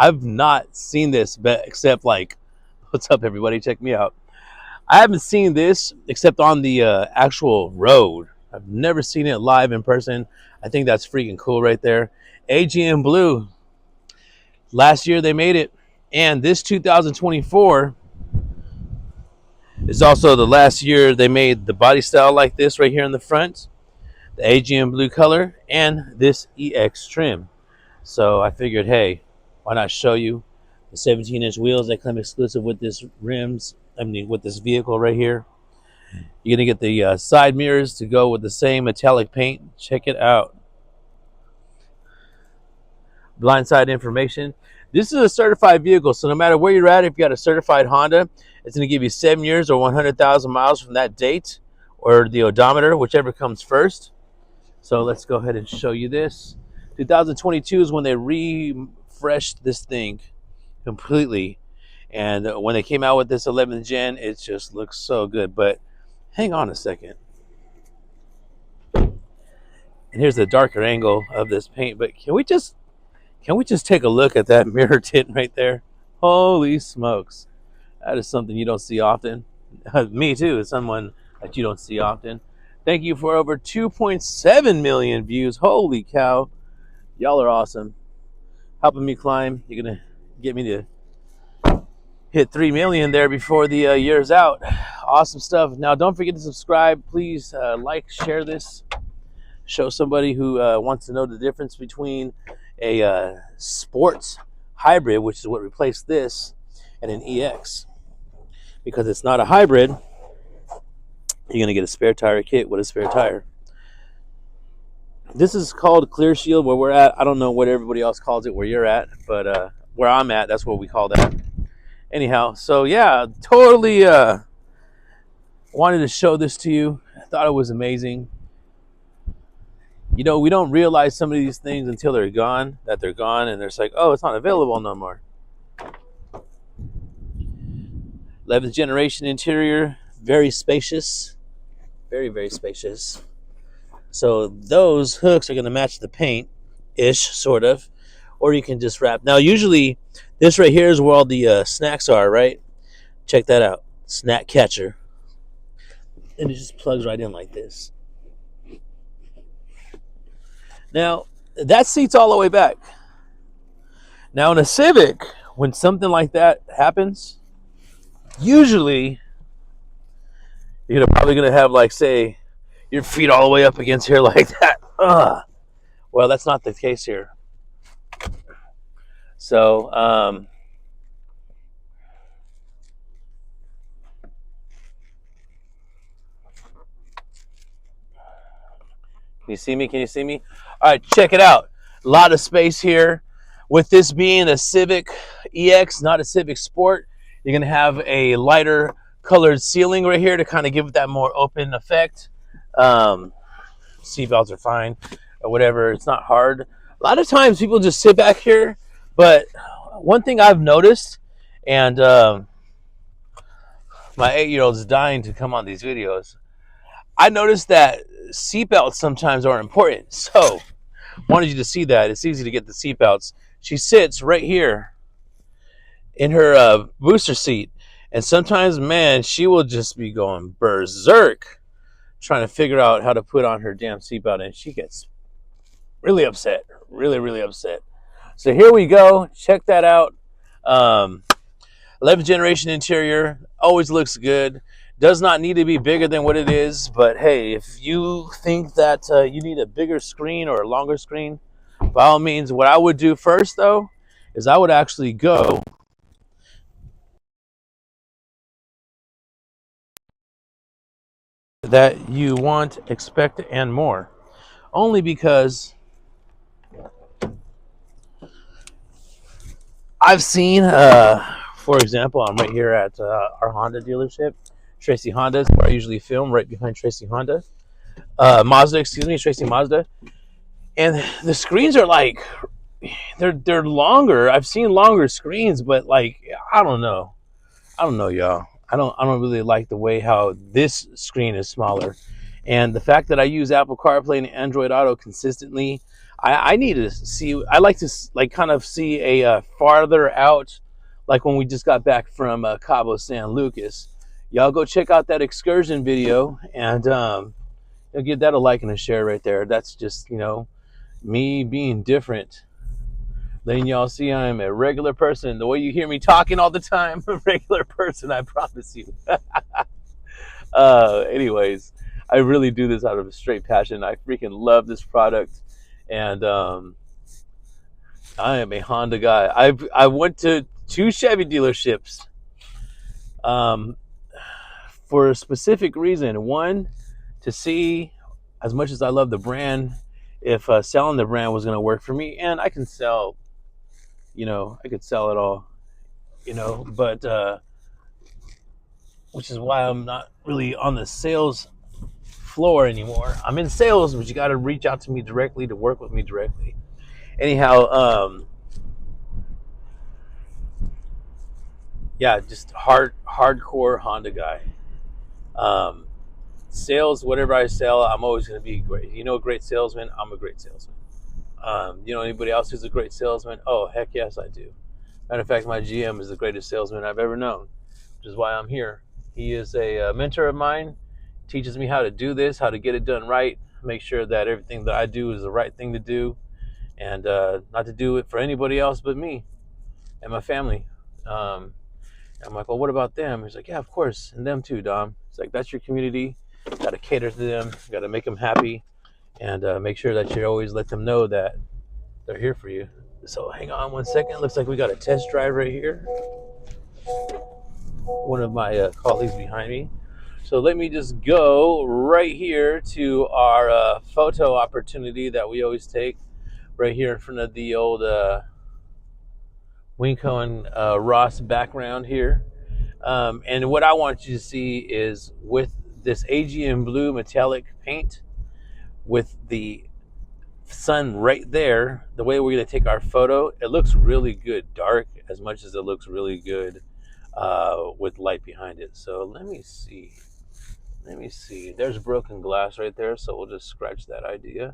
I've not seen this, but except like, what's up, everybody? Check me out. I haven't seen this except on the actual road. I've never seen it live in person. I think that's freaking cool right there. Aegean blue. Last year they made it, and this 2024 is also the last year they made the body style like this right here in the front, the Aegean blue color, and this EX trim. So I figured, hey, why not show you the 17-inch wheels that come exclusive with this rims? I mean, with this vehicle right here. You're gonna get the side mirrors to go with the same metallic paint. Check it out. Blindside information. This is a certified vehicle, so no matter where you're at, if you got a certified Honda, it's going to give you 7 years or 100,000 miles from that date, or the odometer, whichever comes first. So let's go ahead and show you this. 2022 is when they refreshed this thing completely, and when they came out with this 11th gen, it just looks so good. But hang on a second. And here's the darker angle of this paint, but can we just take a look at that mirror tint right there? Holy smokes. That is something you don't see often. Me too, is someone that you don't see often. Thank you for over 2.7 million views. Holy cow. Y'all are awesome. Helping me climb. You're going to get me to hit 3 million there before the year's out. Awesome stuff. Now, don't forget to subscribe. Please like, share this. Show somebody who wants to know the difference between a sports hybrid, which is what replaced this, and an EX. Because it's not a hybrid, you're going to get a spare tire kit with a spare tire. This is called Clear Shield where we're at. I don't know what everybody else calls it where you're at, but where I'm at, that's what we call that. Anyhow, so yeah, totally wanted to show this to you. I thought it was amazing. You know, we don't realize some of these things until they're gone, and it's like, oh, it's not available no more. 11th generation interior, very spacious, very, very spacious. So those hooks are going to match the paint-ish, sort of, or you can just wrap. Now, usually, this right here is where all the snacks are, right? Check that out, snack catcher. And it just plugs right in like this. Now, that seat's all the way back. Now, in a Civic, when something like that happens, usually you're probably going to have, like, say, your feet all the way up against here like that. Ugh. Well, that's not the case here. So, can you see me? Can you see me? All right, check it out. A lot of space here. With this being a Civic EX, not a Civic Sport, you're going to have a lighter colored ceiling right here to kind of give it that more open effect. Seatbelts are fine or whatever. It's not hard. A lot of times people just sit back here, but one thing I've noticed, and my 8-year-old is dying to come on these videos, I noticed that seatbelts sometimes are important. So wanted you to see that. It's easy to get the seatbelts. She sits right here in her booster seat, and sometimes, man, she will just be going berserk trying to figure out how to put on her damn seatbelt, and she gets really upset, really, really upset. So here we go. Check that out. 11th generation interior, always looks good. Does not need to be bigger than what it is, but hey, if you think that you need a bigger screen or a longer screen, by all means. What I would do first, though, is I would actually go that you want, expect, and more. Only because I've seen, for example, I'm right here at our Honda dealership, Tracy Honda, where I usually film, right behind Tracy Honda. Mazda, excuse me, Tracy Mazda. And the screens are like, they're longer. I've seen longer screens, but like, I don't know, y'all. I don't really like the way how this screen is smaller. And the fact that I use Apple CarPlay and Android Auto consistently, I need to see. I like to like kind of see a farther out, like when we just got back from Cabo San Lucas. Y'all go check out that excursion video, and you'll give that a like and a share right there. That's just, you know, me being different, letting y'all see I'm a regular person. The way you hear me talking all the time, a regular person, I promise you. Anyways, I really do this out of a straight passion. I freaking love this product, and I am a Honda guy. I went to 2 Chevy dealerships um, for a specific reason. One, to see, as much as I love the brand, if selling the brand was going to work for me, and I can sell, you know, I could sell it all, you know, but which is why I'm not really on the sales floor anymore. I'm in sales, but you got to reach out to me directly to work with me directly. Anyhow, yeah, just hardcore Honda guy. Um, Sales, whatever I sell, I'm always going to be great. You know, a great salesman. I'm a great salesman. You know anybody else who's a great salesman? Oh, heck yes, I do. Matter of fact, my GM is the greatest salesman I've ever known, which is why I'm here. He is a mentor of mine, teaches me how to do this, how to get it done right, make sure that everything that I do is the right thing to do, and not to do it for anybody else but me and my family. I'm like, well, what about them? He's like, yeah, of course, and them too, Dom. It's like, that's your community. Got to cater to them. Got to make them happy, and make sure that you always let them know that they're here for you. So hang on one second. Looks like we got a test drive right here. One of my colleagues behind me. So let me just go right here to our photo opportunity that we always take right here in front of the old Winco and Ross background here. And what I want you to see is with this Aegean blue metallic paint, with the sun right there, the way we're going to take our photo, it looks really good dark as much as it looks really good with light behind it. So let me see. There's broken glass right there, so we'll just scratch that idea.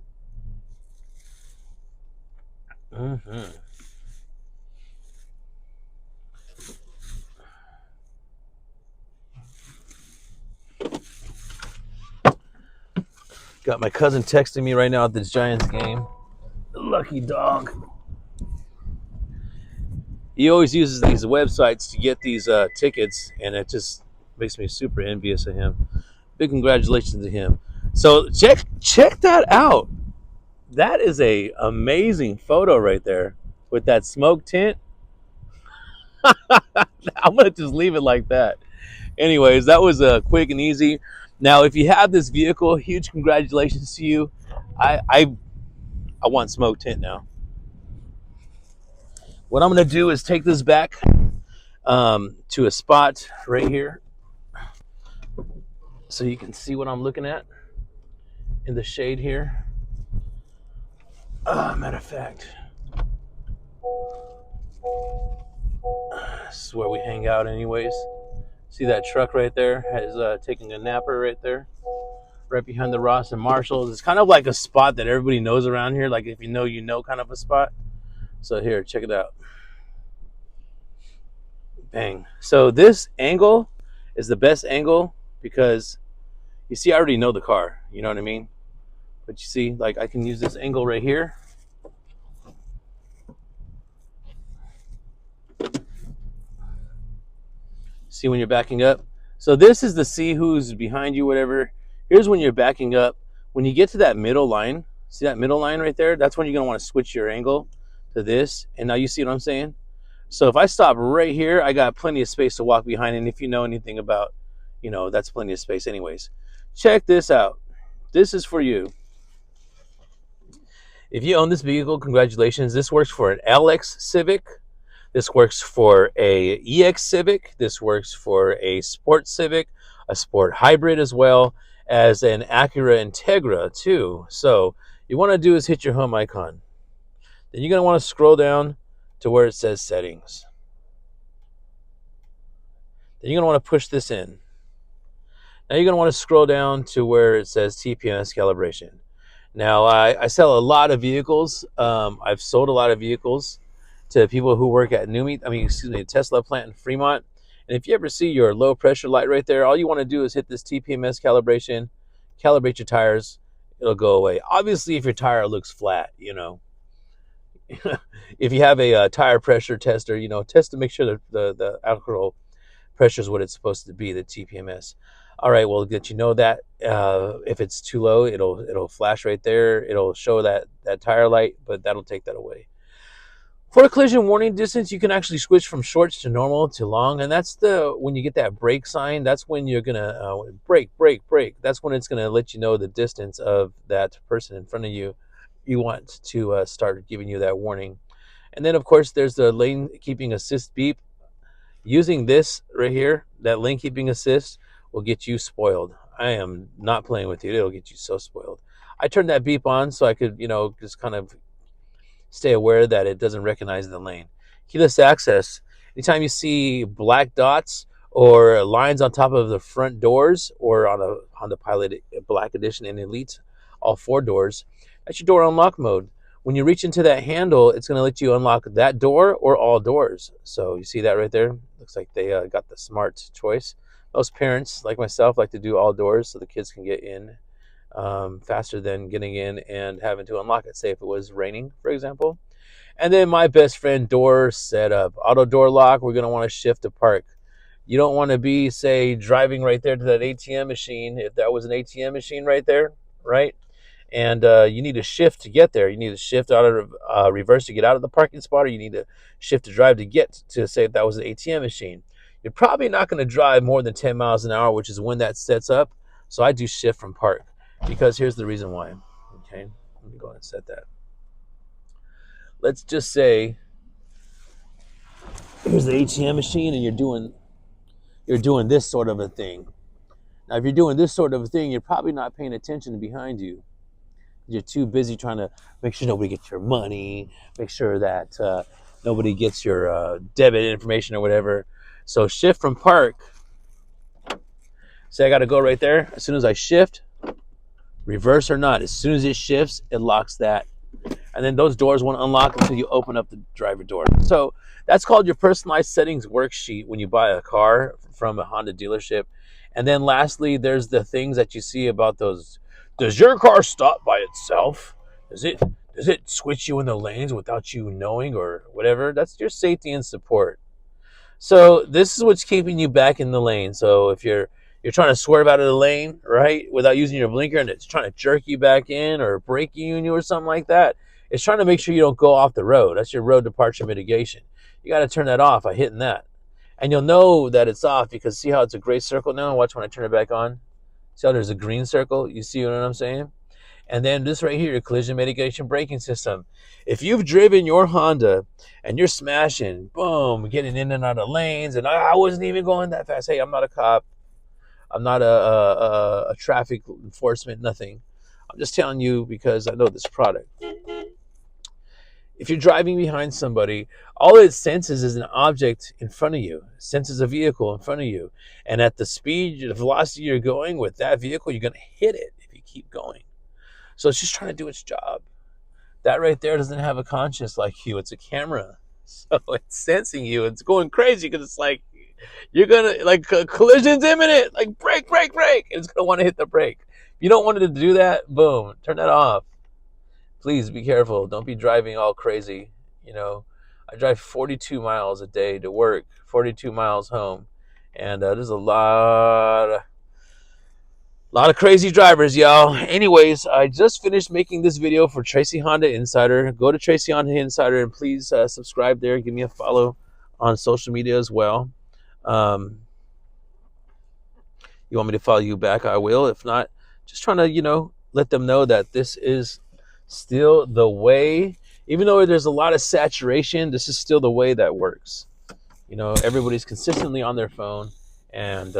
Got my cousin texting me right now at this Giants game. Lucky dog. He always uses these websites to get these tickets, and it just makes me super envious of him. Big congratulations to him. So check that out. That is a amazing photo right there with that smoke tint. I'm gonna just leave it like that. Anyways, that was quick and easy. Now, if you have this vehicle, huge congratulations to you. I want smoke tint now. What I'm gonna do is take this back to a spot right here, so you can see what I'm looking at in the shade here. Matter of fact, this is where we hang out anyways. See that truck right there is taking a napper right there, right behind the Ross and Marshalls. It's kind of like a spot that everybody knows around here, like if you know kind of a spot. So here, check it out. Bang. So this angle is the best angle because you see, I already know the car, you know what I mean? But you see, like I can use this angle right here. See when you're backing up? So this is to see who's behind you, whatever. Here's when you're backing up. When you get to that middle line, see that middle line right there? That's when you're gonna want to switch your angle to this. And now you see what I'm saying? So if I stop right here, I got plenty of space to walk behind. And if you know anything about, you know, that's plenty of space anyways. Check this out. This is for you. If you own this vehicle, congratulations. This works for an LX Civic. This works for a EX Civic. This works for a Sport Civic, a Sport Hybrid, as well as an Acura Integra too. So you want to do is hit your home icon. Then you're going to want to scroll down to where it says settings. Then you're going to want to push this in. Now you're going to want to scroll down to where it says TPMS calibration. Now I sell a lot of vehicles. I've sold a lot of vehicles to people who work at Tesla plant in Fremont. And if you ever see your low pressure light right there, all you want to do is hit this TPMS calibration, calibrate your tires, it'll go away. Obviously, if your tire looks flat, if you have a tire pressure tester, test to make sure that the alcohol pressure is what it's supposed to be, the TPMS. All right, well, that that if it's too low, it'll flash right there. It'll show that tire light, but that'll take that away. For collision warning distance, you can actually switch from shorts to normal to long, and that's when you get that brake sign. That's when you're gonna brake. That's when it's gonna let you know the distance of that person in front of you. You want to start giving you that warning. And then, of course, there's the lane keeping assist beep. Using this right here, that lane keeping assist, will get you spoiled. I am not playing with you. It'll get you so spoiled. I turned that beep on so I could, just kind of stay aware that it doesn't recognize the lane. Keyless access. Anytime you see black dots or lines on top of the front doors, or on a Honda Pilot Black Edition and Elite, all 4 doors, that's your door unlock mode. When you reach into that handle, it's going to let you unlock that door or all doors. So you see that right there? Looks like they got the smart choice. Most parents, like myself, like to do all doors so the kids can get in faster than getting in and having to unlock it. Say if it was raining, for example. And then my best friend door setup. Auto door lock, we're going to want to shift to park. You don't want to be, say, driving right there to that ATM machine. If that was an ATM machine right there, right? And you need to shift to get there. You need to shift out of reverse to get out of the parking spot, or you need to shift to drive to get to, say, if that was an ATM machine. You're probably not going to drive more than 10 miles an hour, which is when that sets up. So I do shift from park, because here's the reason why. Okay, let me go ahead and set that. Let's just say here's the ATM machine, and you're doing this sort of a thing. Now, if you're doing this sort of a thing, you're probably not paying attention to behind you. You're too busy trying to make sure nobody gets your money, make sure that nobody gets your debit information or whatever. So shift from park. Say I got to go right there. As soon as I shift, reverse or not, as soon as it shifts, it locks that. And then those doors won't unlock until you open up the driver door. So that's called your personalized settings worksheet when you buy a car from a Honda dealership. And then lastly, there's the things that you see about those. Does your car stop by itself? Does it switch you in the lanes without you knowing, or whatever? That's your safety and support. So this is what's keeping you back in the lane. So if you're trying to swerve out of the lane, right, without using your blinker, and it's trying to jerk you back in or braking you or something like that, it's trying to make sure you don't go off the road. That's your road departure mitigation. You got to turn that off by hitting that. And you'll know that it's off because see how it's a gray circle now? Watch when I turn it back on. See how there's a green circle? You see what I'm saying? And then this right here, your collision mitigation braking system. If you've driven your Honda and you're smashing, boom, getting in and out of lanes, and I wasn't even going that fast. Hey, I'm not a cop. I'm not a traffic enforcement, nothing. I'm just telling you because I know this product. If you're driving behind somebody, all it senses is an object in front of you. It senses a vehicle in front of you. And at the speed, the velocity you're going with that vehicle, you're going to hit it if you keep going. So it's just trying to do its job. That right there doesn't have a conscience like you. It's a camera. So it's sensing you. It's going crazy because it's like, you're going to, like, collision's imminent. Like, brake. And it's going to want to hit the brake. If you don't want it to do that, boom, turn that off. Please be careful. Don't be driving all crazy. I drive 42 miles a day to work, 42 miles home. And there's a lot of crazy drivers, y'all. Anyways, I just finished making this video for Tracy Honda Insider. Go to Tracy Honda Insider and please subscribe there. Give me a follow on social media as well. You want me to follow you back? I will. If not, just trying to, let them know that this is still the way. Even though there's a lot of saturation, this is still the way that works. Everybody's consistently on their phone, and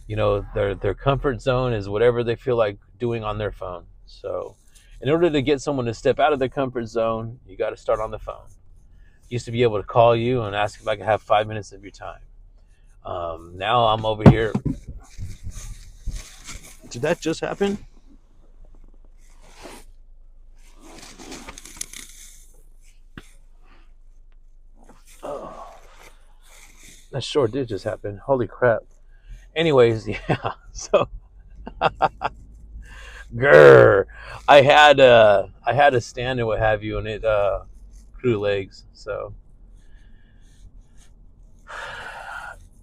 their comfort zone is whatever they feel like doing on their phone. So in order to get someone to step out of their comfort zone, you got to start on the phone. Used to be able to call you and ask if I could have 5 minutes of your time. Now I'm over here Did that just happen? Oh, that sure did just happen. Holy crap. Anyways, yeah. So, grr. I had a stand and what have you, and it grew legs. So,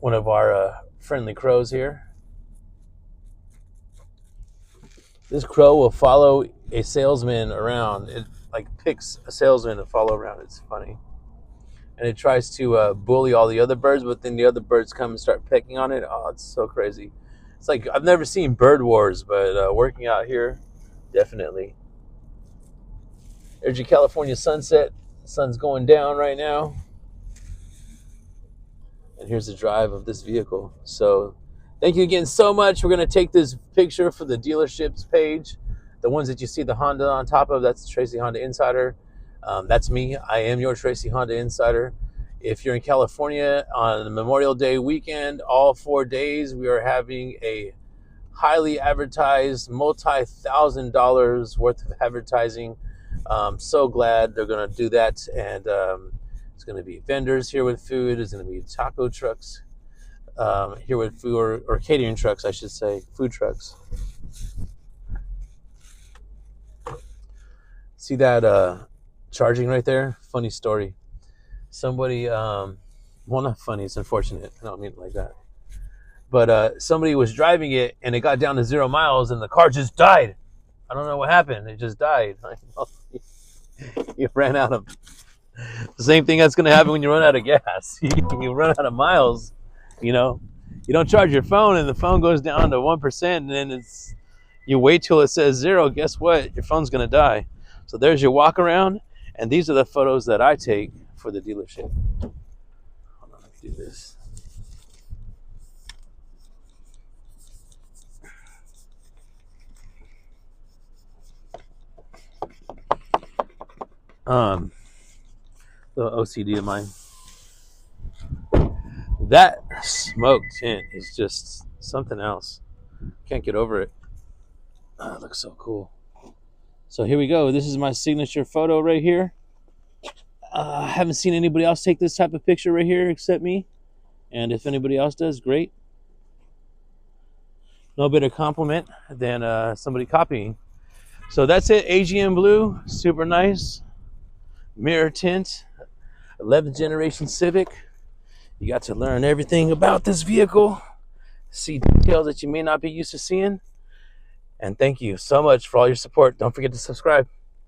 one of our friendly crows here. This crow will follow a salesman around. It like picks a salesman to follow around. It's funny. And it tries to bully all the other birds, but then the other birds come and start pecking on it. Oh, it's so crazy. It's like I've never seen bird wars, but working out here, definitely. There's your California sunset. The sun's going down right now. And here's the drive of this vehicle. So thank you again so much. We're going to take this picture for the dealership's page. The ones that you see the Honda on top of, that's Tracy Honda Insider. That's me. I am your Tracy Honda Insider. If you're in California on Memorial Day weekend, all 4 days, we are having a highly advertised, multi-$1,000 worth of advertising. So glad they're going to do that. And it's going to be vendors here with food. There's going to be taco trucks here with food, or catering trucks, I should say, food trucks. See that charging right there? Funny story. Somebody, well, not funny, it's unfortunate. I don't mean it like that. But somebody was driving it and it got down to 0 miles and the car just died. I don't know what happened. It just died. You ran out of, the same thing that's going to happen when you run out of gas. You run out of miles, you know. You don't charge your phone and the phone goes down to 1% and then you wait till it says 0. Guess what? Your phone's going to die. So there's your walk around, and these are the photos that I take for the dealership. Hold on, let me do this. Little OCD of mine. That smoke tint is just something else. Can't get over it. Oh, it looks so cool. So here we go. This is my signature photo right here. I haven't seen anybody else take this type of picture right here except me. And if anybody else does, great. No better compliment than somebody copying. So that's it. Aegean blue, super nice. Mirror tint, 11th generation Civic. You got to learn everything about this vehicle, see details that you may not be used to seeing. And thank you so much for all your support. Don't forget to subscribe.